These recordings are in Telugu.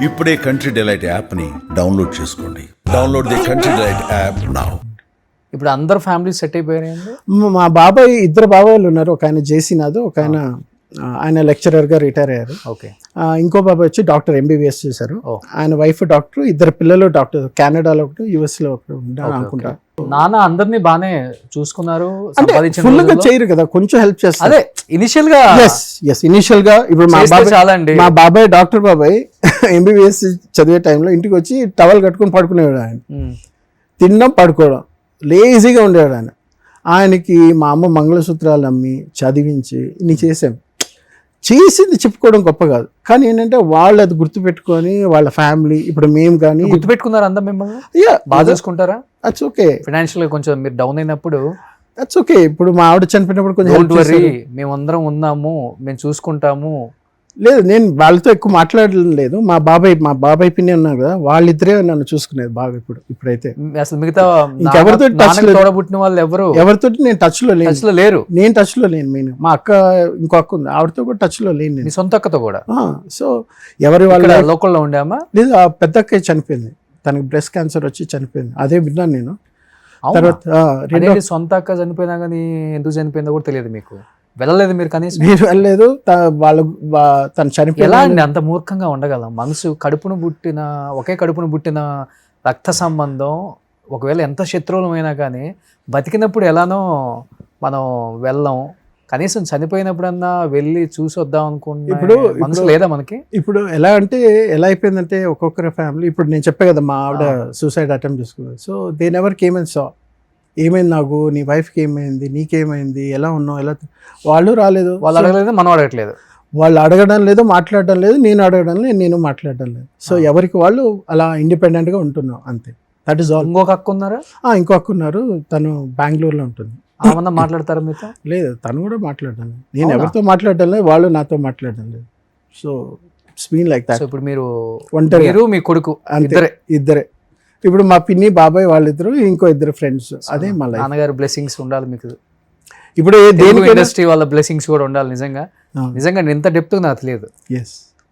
ఇప్పుడే కంట్రీ డిలైట్ యాప్ని డౌన్లోడ్ చేసుకోండి. Download the country delight app now. ఇప్పుడు అందరు ఫ్యామిలీ సెట్ అయిపోయారండి. మా బాబాయ్ ఇద్దరు బాబాయ్లు ఉన్నారు. ఒక ఆయన జేసీనాథ్, ఒక ఆయన లెక్చరర్గా రిటైర్ అయ్యారు. ఓకే. ఇంకో బాబాయ్ వచ్చి డాక్టర్ ఎంబీబీఎస్ చేశారు. ఆయన వైఫ్ డాక్టర్, ఇద్దరు పిల్లలు డాక్టర్, కెనడాలో ఒకటి, యుఎస్లో ఒకటి ఉంటారు అనుకుంటా. నాన్న అందరినీ బాగానే చూసుకున్నారు. అంటే ఫుల్ గా చేయరు కదా, కొంచెం హెల్ప్ చేస్తారు. అదే ఇనిషియల్ గా ఇనిషియల్ గా ఇప్పుడు చాలా అండి. మా బాబాయ్ డాక్టర్ బాబాయ్ ఎంబీబీఎస్ చదివే టైంలో ఇంటికి వచ్చి టవల్ కట్టుకుని పడుకునేవాడు. ఆయన తినడం పడుకోవడం లేజీగా ఉండేవాడు. ఆయనకి మా అమ్మ మంగళసూత్రాలు అమ్మి చదివించి ఇన్ని చేసాం. చేసింది చెప్పుకోవడం గొప్ప కాదు, కానీ ఏంటంటే వాళ్ళు అది గుర్తుపెట్టుకొని వాళ్ళ ఫ్యామిలీ, ఇప్పుడు మేము కానీ గుర్తుపెట్టుకున్నారు అందరం మిమ్మల్ని బాగా చూసుకుంటారా? That's okay. ఫైనాన్షియల్ గా కొంచెం మీరు డౌన్ అయినప్పుడు దట్స్ ఓకే. ఇప్పుడు మా ఆవిడ చనిపోయినప్పుడు కొంచెం మేమందరం ఉన్నాము, మేము చూసుకుంటాము. లేదు, నేను వాళ్ళతో ఎక్కువ మాట్లాడడం లేదు. మా బాబాయ్ పిన్ని ఉన్నారు కదా, వాళ్ళిద్దరే నన్ను చూసుకునేది బాగా. ఇప్పుడైతే అసలు మిగతా ఎవరితో తోడబుట్టిన వాళ్ళు ఎవరితో నేను టచ్ లో లేరు. నేను టచ్ లో లేను. మెయిన్ మా అక్క, ఇంకో అక్క ఉంది, ఆవిడతో కూడా టచ్ లో లేను. మీ సొంత అక్కతో కూడా? సో ఎవరి వాళ్ళ లోకల్లో ఉండామా? లేదు, ఆ పెద్ద అక్క చనిపోయింది. తనకి బ్రెస్ట్ క్యాన్సర్ వచ్చి చనిపోయింది. అదే విన్నాను నేను. తర్వాత సొంత అక్క చనిపోయినా కానీ ఎందుకు చనిపోయిందో కూడా తెలియదు మీకు? వెళ్ళలేదు మీరు కనీసం? మీరు వెళ్ళలేదు. తను చనిపోయి ఎలా అండి అంత మూర్ఖంగా ఉండగలం? మనసు ఒకే కడుపును పుట్టిన రక్త సంబంధం ఒకవేళ ఎంత శత్రువులమైనా కానీ బతికినప్పుడు ఎలానో మనం వెళ్ళాం, కనీసం చనిపోయినప్పుడన్నా వెళ్ళి చూసి వద్దాం అనుకుంటే ఇప్పుడు మనసు లేదా మనకి? ఇప్పుడు ఎలా అయిపోయిందంటే ఒక్కొక్కరి ఫ్యామిలీ, ఇప్పుడు నేను చెప్పే కదా, మా ఆవిడ సూసైడ్ అటెంప్ట్ చేసుకున్నారు. So they never came and saw ఏమైంది నాకు, నీ వైఫ్కి ఏమైంది, నీకేమైంది, ఎలా ఉన్నావు, ఎలా. వాళ్ళు రాలేదు, వాళ్ళు అడగలేదు, మనం అడగట్లేదు. వాళ్ళు అడగడం లేదు, మాట్లాడడం లేదు, నేను అడగడం లేదు, నేను మాట్లాడడం లేదు. సో ఎవరికి వాళ్ళు అలా ఇండిపెండెంట్గా ఉంటున్నాం, అంతే. That is all. ఇంకొక అక్క ఉన్నారా? ఇంకో అక్క ఉన్నారు, తను బెంగళూరులో ఉంటుంది. ఏమన్నా మాట్లాడతారా మీతో? లేదు, తను కూడా మాట్లాడడం లేదు. నేను ఎవరితో మాట్లాడడం లేదు, వాళ్ళు నాతో మాట్లాడడం లేదు. So it's been like that. ఇప్పుడు మీరు ఒంటరి, మీ కొడుకు, ఇద్దరే. ఇప్పుడు మా పిన్ని, బాబాయ్ వాళ్ళిద్దరు, ఇంకో ఇద్దరు ఫ్రెండ్స్. అదే మా లైఫ్. నాన్నగారు బ్లెస్సింగ్స్ ఉండాలి మీకు. ఇప్పుడు ఇండస్ట్రీ వాళ్ళ బ్లెస్సింగ్స్ కూడా ఉండాలి. నిజంగా ఇంత డెప్త్ నాకు తెలియదు.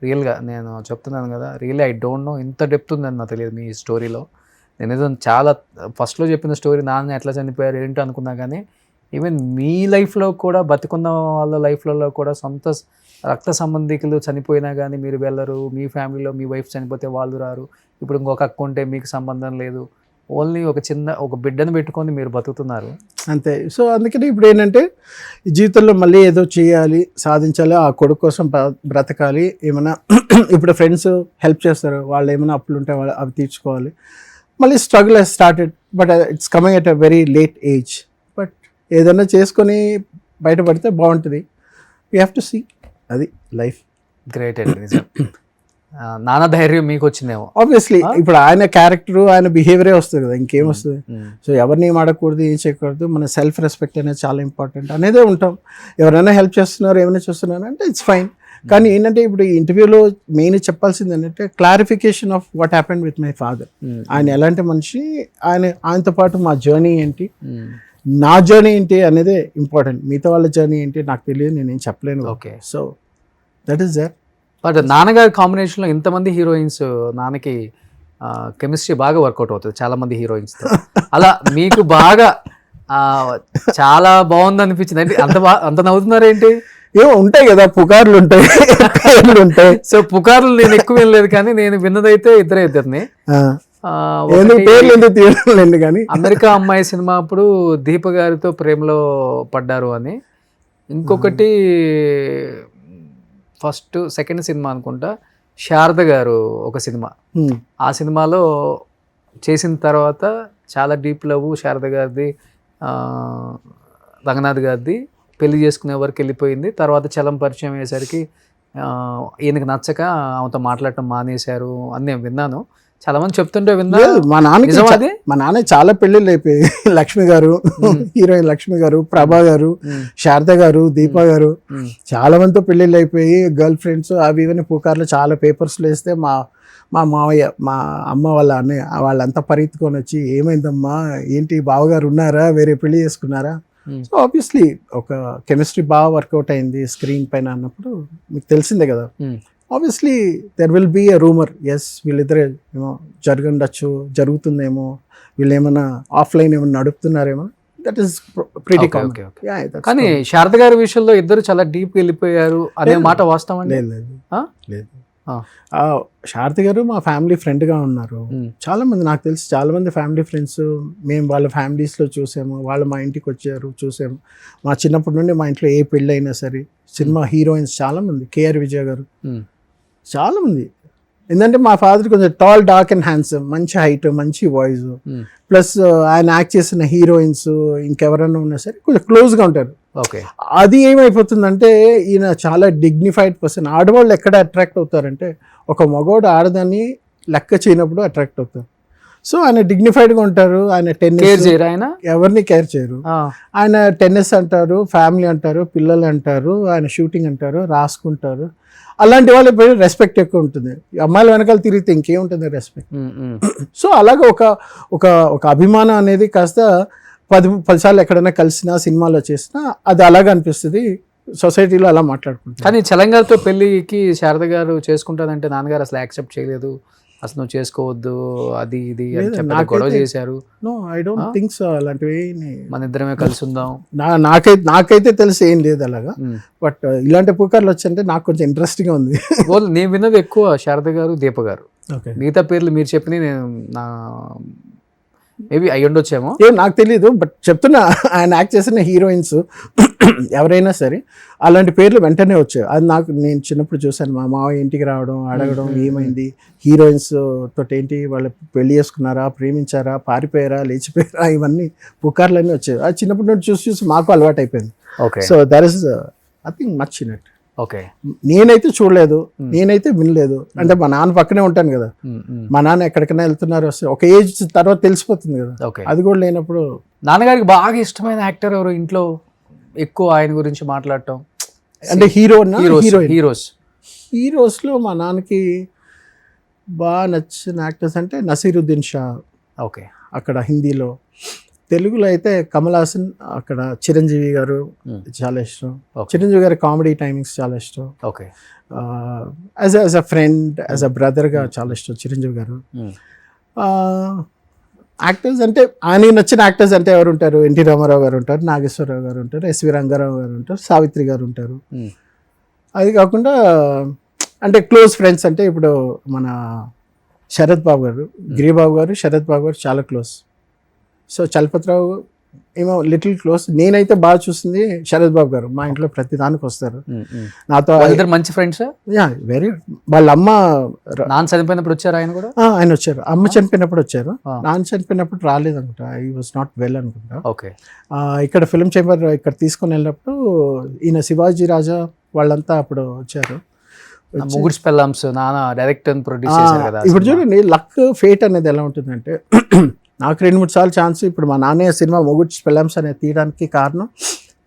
రియల్గా నేను చెప్తున్నాను కదా, రియల్లీ ఐ డోంట్ నో ఇంత డెప్త్ ఉందని నాకు తెలియదు మీ స్టోరీలో. నేను ఏదో చాలా ఫస్ట్లో చెప్పిన స్టోరీ నాన్న ఎట్లా చనిపోయారు ఏంటో అనుకున్నా, కానీ ఈవెన్ మీ లైఫ్లో కూడా, బతుకున్న వాళ్ళ లైఫ్లలో కూడా సొంత రక్త సంబంధికులు చనిపోయినా కానీ మీరు వెళ్ళరు. మీ ఫ్యామిలీలో మీ వైఫ్ చనిపోతే వాళ్ళు రారు. ఇప్పుడు ఇంకొక అక్క ఉంటే మీకు సంబంధం లేదు. ఓన్లీ ఒక బిడ్డను పెట్టుకొని మీరు బతుకుతున్నారు, అంతే. సో అందుకని ఇప్పుడు ఏంటంటే జీవితంలో మళ్ళీ ఏదో చేయాలి, సాధించాలి, ఆ కొడుకు కోసం బ్రతకాలి. ఏమైనా ఇప్పుడు ఫ్రెండ్స్ హెల్ప్ చేస్తారు, వాళ్ళు ఏమైనా అప్పులు ఉంటే వాళ్ళు అవి తీర్చుకోవాలి. మళ్ళీ struggle has started, but it's coming at a very late age. But ఏదైనా చేసుకొని బయటపడితే బాగుంటుంది. వీ హ్యావ్ టు సీ, అది లైఫ్. గ్రేట్ అండి, నిజం. నాన్న ధైర్యం మీకు వచ్చిందేమో ఆబ్వియస్లీ. ఇప్పుడు ఆయన క్యారెక్టర్, ఆయన బిహేవియరే వస్తుంది కదా, ఇంకేం వస్తుంది. సో ఎవరిని ఏం ఆడకూడదు, ఏం చేయకూడదు, మన సెల్ఫ్ రెస్పెక్ట్ అనేది చాలా ఇంపార్టెంట్ అనేదే ఉంటాం. ఎవరైనా హెల్ప్ చేస్తున్నారు, ఏమైనా చేస్తున్నారు అంటే ఇట్స్ ఫైన్. కానీ ఏంటంటే ఇప్పుడు ఈ ఇంటర్వ్యూలో మెయిన్ చెప్పాల్సింది ఏంటంటే clarification of what happened with my father. ఆయన ఎలాంటి మనిషి, ఆయనతో పాటు మా జర్నీ ఏంటి, నా జర్నీ ఏంటి అనేది ఇంపార్టెంట్. మిగతా వాళ్ళ జర్నీ ఏంటి నాకు తెలియదు, నేనేం చెప్పలేను. Okay. So that is there. But నాన్నగారి కాంబినేషన్లో ఇంతమంది హీరోయిన్స్, నాన్నకి కెమిస్ట్రీ బాగా వర్కౌట్ అవుతుంది చాలా మంది హీరోయిన్స్తో. అలా మీకు బాగా చాలా బాగుంది అనిపించింది అంటే అంత నవ్వుతున్నారేంటి? ఏమో ఉంటాయి కదా, పుకార్లు ఉంటాయి, పేర్లు ఉంటాయి. సో పుకార్లు నేను ఎక్కువ వినలేదు, కానీ నేను విన్నదైతే ఇద్దరిని. పేర్లు ఎందుకు తీయలేదు కానీ, అమెరికా అమ్మాయి సినిమా అప్పుడు దీప గారితో ప్రేమలో పడ్డారు అని. ఇంకొకటి సెకండ్ సినిమా అనుకుంటా, శారద గారు ఒక సినిమా, ఆ సినిమాలో చేసిన తర్వాత చాలా డీప్ లవ్ శారద గారిది, రంగనాథ్ గారిది. పెళ్లి చేసుకునే వరకు వెళ్ళిపోయింది. తర్వాత చలం పరిచయం అయ్యేసరికి ఈయనకి నచ్చక ఆమెతో మాట్లాడటం మానేశారు అని నేను విన్నాను. చాలా మంది చెప్తుంటే విన్నాను. మా నాన్న చాలా పెళ్లిళ్ళు అయిపోయి, లక్ష్మి గారు, హీరోయిన్ లక్ష్మి గారు, ప్రభా గారు, శారద గారు, దీపా గారు, చాలా మందితో పెళ్లిళ్ళు అయిపోయి గర్ల్ ఫ్రెండ్స్ అవి ఇవన్నీ పుకార్లు చాలా పేపర్స్లో వేస్తే మా మావయ్య, మా అమ్మ వాళ్ళ అన్నయ్య వాళ్ళంతా పరిగెత్తుకొని వచ్చి, ఏమైందమ్మా, ఏంటి బావగారు ఉన్నారా, వేరే పెళ్లి చేసుకున్నారా? సో ఆబ్వియస్లీ ఒక కెమిస్ట్రీ బాగా వర్కౌట్ అయింది స్క్రీన్ పైన అన్నప్పుడు మీకు తెలిసిందే కదా. Obviously there will be a rumour, yes వీళ్ళిద్దరే ఏమో జరగండొచ్చు, జరుగుతుందేమో, వీళ్ళు ఏమైనా ఆఫ్లైన్ ఏమైనా నడుపుతున్నారేమో, దట్ ఈస్ ప్రిటీ కామన్. కానీ శారద గారి విషయంలో ఇద్దరు చాలా డీప్ వెళ్ళిపోయారు అనే మాట వాస్తవం అండి. లేదు లేదు ఆ? లేదు. ఆ. శారద గారు మా ఫ్యామిలీ ఫ్రెండ్గా ఉన్నారు. చాలా మంది నాకు తెలిసి చాలా మంది ఫ్యామిలీ ఫ్రెండ్స్, మేము వాళ్ళ ఫ్యామిలీస్లో చూసాము, వాళ్ళు మా ఇంటికి వచ్చారు చూసాము. మా చిన్నప్పటి నుండి మా ఇంట్లో ఏ పెళ్ళి అయినా సరే సినిమా హీరోయిన్స్ చాలా మంది, కేఆర్ విజయ గారు, చాలా మంది. ఎందుకంటే మా ఫాదర్ కొంచెం టాల్, డార్క్ అండ్ హ్యాండ్సమ్, మంచి హైట్, మంచి వాయిస్, ప్లస్ ఆయన యాక్ట్ చేసిన హీరోయిన్స్ ఇంకెవరైనా ఉన్నా సరే కొంచెం క్లోజ్గా ఉంటారు. ఓకే. అది ఏమైపోతుందంటే ఈయన చాలా డిగ్నిఫైడ్ పర్సన్. ఆడవాళ్ళు ఎక్కడ అట్రాక్ట్ అవుతారంటే ఒక మగవాడు ఆడదాన్ని లెక్క చేయనప్పుడు అట్రాక్ట్ అవుతారు. సో ఆయన డిగ్నిఫైడ్గా ఉంటారు. ఆయన టెన్నిస్ ఎవరిని కేర్ చేయరు. ఆయన టెన్నిస్ అంటారు, ఫ్యామిలీ అంటారు, పిల్లలు అంటారు, ఆయన షూటింగ్ అంటారు, రాసుకుంటారు. అలాంటి వాళ్ళకి రెస్పెక్ట్ ఎక్కువ ఉంటుంది. అమ్మాయిల వెనకాల తిరిగితే ఇంకేముంటుంది రెస్పెక్ట్. సో అలాగే ఒక అభిమానం అనేది కాస్త 10 సార్లు ఎక్కడైనా కలిసినా సినిమాలో చేసినా అది అలాగే అనిపిస్తుంది. సొసైటీలో అలా మాట్లాడుకుంటారు. కానీ చలంగారితో పెళ్ళికి శారద గారు చేసుకుంటానంటే నాన్నగారు అసలు యాక్సెప్ట్ చేయలేదు, అసలు నువ్వు చేసుకోవద్దు, అది ఇది అని చెప్పి గొడవ చేశారు. No, I don't think so. అలాంటివి మన ఇద్దరమే కలిసి ఉందాం నాకైతే తెలిసి ఏం లేదు అలాగా. బట్ ఇలాంటి పుకార్లు వచ్చంటే నాకు కొంచెం ఇంట్రెస్టింగ్ ఉంది. నేను విన్నది ఎక్కువ శారద గారు, దీప గారు. మిగతా పేర్లు మీరు చెప్పిన నేను నా మేబీ అయ్యి ఉండొచ్చేమో, నాకు తెలియదు. బట్ చెప్తున్నా, ఆయన యాక్ట్ చేసిన హీరోయిన్స్ ఎవరైనా సరే అలాంటి పేర్లు వెంటనే వచ్చాయి. అది నేను చిన్నప్పుడు చూశాను. మా మావయ్య ఇంటికి రావడం, అడగడం ఏమైంది, హీరోయిన్స్ తోటి ఏంటి, వాళ్ళు పెళ్లి చేసుకున్నారా, ప్రేమించారా, పారిపోయారా, లేచిపోయారా, ఇవన్నీ పుకార్లన్నీ వచ్చాయి. అది చిన్నప్పటి నుండి చూసి మాకు అలవాటు అయిపోయింది. So there is nothing much in it. Okay. నేనైతే చూడలేదు, నేనైతే వినలేదు. అంటే మా నాన్న పక్కనే ఉంటాను కదా, మా నాన్న ఎక్కడికైనా వెళ్తున్నారు వస్తే ఒక ఏజ్ తర్వాత తెలిసిపోతుంది కదా. అది కూడా లేనప్పుడు. నాన్నగారికి బాగా ఇష్టమైన యాక్టర్ ఎవరు ఇంట్లో ఎక్కువ ఆయన గురించి మాట్లాడటం అంటే హీరోస్లో మా నాన్నకి బాగా నచ్చిన యాక్టర్స్ అంటే నసీరుద్దీన్ షా. ఓకే. అక్కడ హిందీలో. తెలుగులో అయితే కమల్ హాసన్, అక్కడ చిరంజీవి గారు చాలా ఇష్టం. చిరంజీవి గారి కామెడీ టైమింగ్స్ చాలా ఇష్టం. Okay. As a friend, as a బ్రదర్గా చాలా ఇష్టం చిరంజీవి గారు. యాక్టర్స్ అంటే ఆయనకి నచ్చిన యాక్టర్స్ అంటే ఎవరు ఉంటారు? ఎన్టీ రామారావు గారు ఉంటారు, నాగేశ్వరరావు గారు ఉంటారు, ఎస్వి రంగారావు గారు ఉంటారు, సావిత్రి గారు ఉంటారు. అది కాకుండా అంటే క్లోజ్ ఫ్రెండ్స్ అంటే ఇప్పుడు మన శరత్ బాబు గారు, గిరిబాబు గారు, శరత్ బాబు గారు చాలా క్లోజ్. సో చలపతిరావు ఏమో లిటిల్ క్లోజ్. నేనైతే బాగా చూసింది శరత్ బాబు గారు. మా ఇంట్లో ప్రతి దానికి వస్తారు నాతో. మంచి ఫ్రెండ్స్. వెరీ. వాళ్ళ అమ్మ నాన్న చనిపోయినప్పుడు వచ్చారు ఆయన కూడా. ఆయన వచ్చారు. అమ్మ చనిపోయినప్పుడు వచ్చారు, నాన్న చనిపోయినప్పుడు రాలేదు అనుకుంటా. ఐ వాజ్ నాట్ వెల్ అనుకుంటా. ఓకే. ఇక్కడ ఫిల్మ్ చేంబర్ ఇక్కడ తీసుకొని వెళ్ళినప్పుడు ఈయన శివాజీ రాజా వాళ్ళంతా అప్పుడు వచ్చారు. ముగ్గురు పెళ్ళాంస్ నాన్న డైరెక్ట్ అండ్ ప్రొడ్యూస్ చేశారు కదా. ఇప్పుడు చూడండి లక్, ఫేట్ అనేది ఎలా ఉంటుందంటే నాకు 2-3 సార్లు ఛాన్స్. ఇప్పుడు మా నాన్నయ్య సినిమా మొగుడు పెళ్ళాంస్ అనేది తీయడానికి కారణం,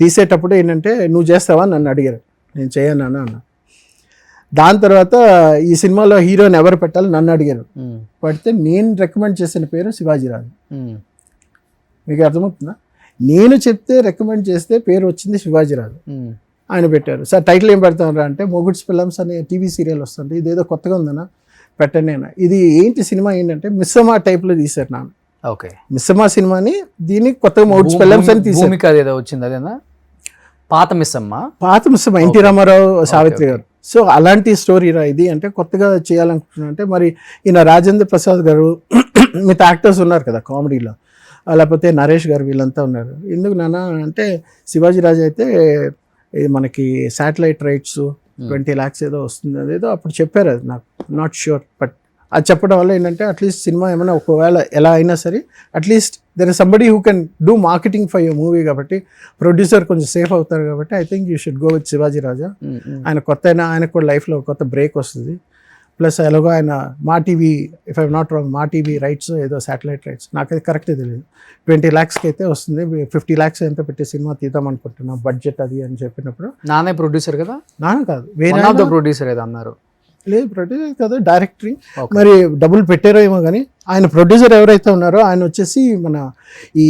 తీసేటప్పుడు ఏంటంటే నువ్వు చేస్తావా నన్ను అడిగారు. నేను చేయను అన్న. దాని తర్వాత ఈ సినిమాలో హీరోయిన్ ఎవరు పెట్టాలి నన్ను అడిగారు. పడితే నేను రికమెండ్ చేసిన పేరు శివాజీరాజు. మీకు అర్థమవుతుందా? నేను చెప్తే రికమెండ్ చేస్తే పేరు వచ్చింది శివాజీరాజు. ఆయన పెట్టారు. సార్ టైటిల్ ఏం పెడతారా అంటే మొగుడ్స్ ఫిల్మ్స్ అనే టీవీ సీరియల్ వస్తుంది, ఇదేదో కొత్తగా ఉందన్నా పెట్టండి అన్న. ఇది ఏంటి సినిమా ఏంటంటే మిస్సమ్మా టైప్లో తీశారు నాన్న. ఓకే. మిస్సమ్మా సినిమాని దీనికి కొత్తగా మొగుడ్స్ ఫిల్మ్స్ అని తీశారు. ఏదో వచ్చింది అదేనా? పాత మిస్సమ్మ ఎన్టీ రామారావు, సావిత్రి గారు. సో అలాంటి స్టోరీ రా ఇది అంటే కొత్తగా చేయాలనుకుంటున్నా అంటే మరి ఈయన రాజేంద్ర ప్రసాద్ గారు మిగతా యాక్టర్స్ ఉన్నారు కదా కామెడీలో, లేకపోతే నరేష్ గారు వీళ్ళంతా ఉన్నారు. ఎందుకు నాన్న అంటే శివాజీ రాజు అయితే మనకి శాటిలైట్ రైట్స్ 20 lakhs ఏదో వస్తుంది, అదేదో అప్పుడు చెప్పారు. అది నాకు నాట్ ష్యూర్. బట్ అది చెప్పడం వల్ల ఏంటంటే అట్లీస్ట్ సినిమా ఏమైనా ఒకవేళ ఎలా అయినా సరే at least there is somebody who can do marketing for your movie. కాబట్టి ప్రొడ్యూసర్ కొంచెం సేఫ్ అవుతారు. కాబట్టి I think you should go with Sivaji Raja. ఆయన కొత్త అయినా ఆయనకు కూడా లైఫ్లో కొత్త బ్రేక్ వస్తుంది. ప్లస్ ఎలాగో ఆయన మా TV, if I'm not wrong, మా టీవీ రైట్స్ ఏదో శాటిలైట్ రైట్స్ నాకైతే కరెక్టే తెలియదు, 20 lakhsకి అయితే వస్తుంది. 50 lakhs ఎంత పెట్టి సినిమా తీద్దాం అనుకుంటున్నాం బడ్జెట్ అది అని చెప్పినప్పుడు. నానే ప్రొడ్యూసర్ కదా? నాన్న కాదు, వేరే ప్రొడ్యూసర్ ఏదో అన్నారు. లేదు ప్రొడ్యూసర్ కాదు, డైరెక్టరీ. మరి డబ్బులు పెట్టారో ఏమో కానీ ఆయన ప్రొడ్యూసర్ ఎవరైతే ఉన్నారో ఆయన వచ్చేసి మన ఈ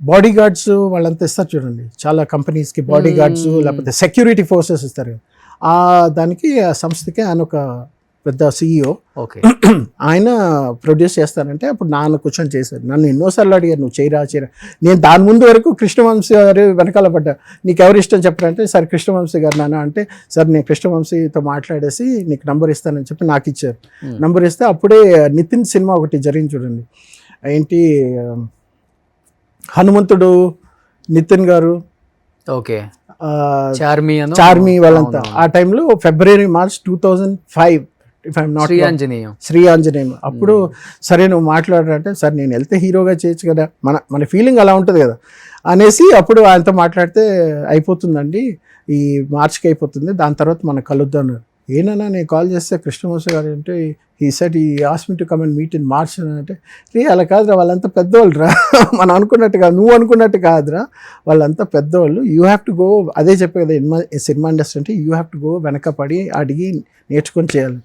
బాడీ గార్డ్స్ వాళ్ళంతా ఇస్తారు చూడండి, చాలా కంపెనీస్కి బాడీ గార్డ్స్ లేకపోతే సెక్యూరిటీ ఫోర్సెస్ ఇస్తారు. దానికి ఆ సంస్థకి ఆయన ఒక పెద్ద CEO. ఓకే. ఆయన ప్రొడ్యూస్ చేస్తానంటే అప్పుడు నాన్న కూర్చొని చేశారు. నన్ను ఎన్నోసార్లు అడిగారు, నువ్వు చేయరా. నేను దాని ముందు వరకు కృష్ణవంశీ గారు వెనకాల పడ్డా. నీకు ఎవరు ఇష్టం చెప్పారంటే, సార్ కృష్ణవంశీ గారు నాన్న అంటే, సార్ నేను కృష్ణవంశీతో మాట్లాడేసి నీకు నంబర్ ఇస్తానని చెప్పి నాకు ఇచ్చారు. నంబర్ ఇస్తే అప్పుడే నితిన్ సినిమా ఒకటి జరిగింది చూడండి, ఏంటి హనుమంతుడు, నితిన్ గారు, ఓకే, చార్మి వాళ్ళంతా. ఆ టైంలో February, March 2005 if I'm not Sri Anjaneyam. అప్పుడు సరే నువ్వు మాట్లాడారంటే, సార్ నేను వెళ్తే హీరోగా చేయొచ్చు కదా, మన ఫీలింగ్ అలా ఉంటుంది కదా అనేసి అప్పుడు ఆయనతో మాట్లాడితే, అయిపోతుందండి ఈ మార్చ్కి అయిపోతుంది, దాని తర్వాత మనం కలుద్దాం అన్నారు. ఏనన్నా నేను కాల్ చేస్తే కృష్ణవంశీ గారు అంటే, ఈ సెట్ ఈ ask me to come and meet in March అంటే, అలా కాదురా, వాళ్ళంతా పెద్దవాళ్ళు రా, మనం అనుకున్నట్టు కాదు, నువ్వు అనుకున్నట్టు కాదురా, వాళ్ళంతా పెద్దవాళ్ళు, యూ హ్యావ్ టు గో. అదే చెప్పే కదా సినిమా ఇండస్ట్రీ అంటే, యూ హ్యావ్ టు గో, వెనక పడి అడిగి నేర్చుకొని చేయాలి.